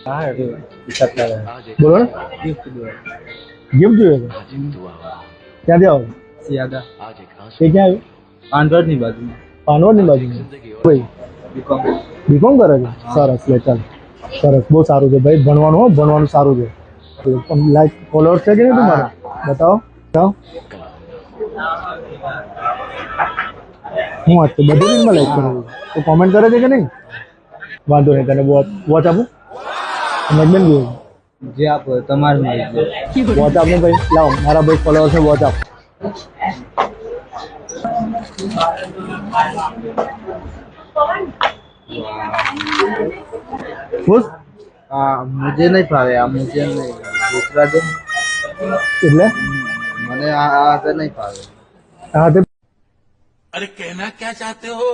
હા એટલે બોલો ને ગિફ્ટ દો ગિફ્ટ જોઈએ છે ક્યાંથી આવો સિયાદા એ ક્યાં આવ્યું આંધ્ર ની બાજુમાં પાનવડની બાજુમાં ભાઈ બીકોમ બીકોમ કરે છે સરસ લે ચાલ સરસ બહુ સારું છે ભાઈ ભણવાનું હો ભણવાનું સારું છે લાઈક ફોલોઅર્સ છે કે નહીં તમારા બતાવો બતાવો હું વાત તો બધી રીલમાં લાઈક કરું છું તો કોમેન્ટ કરે છે કે નહીં વાંધો નહીં તને વોચ આપું મેગમેન બી જે આપો તમારે મરજી વોચ આપને ભાઈ લાવો મારા ભાઈ ફોલોઅર્સ ને વોચ આપ ખુશ મુझे नहीं भावे मुझे नहीं दूसरा दे એટલે મને આ નહીં ભાવે હા તે अरे कहना क्या चाहते हो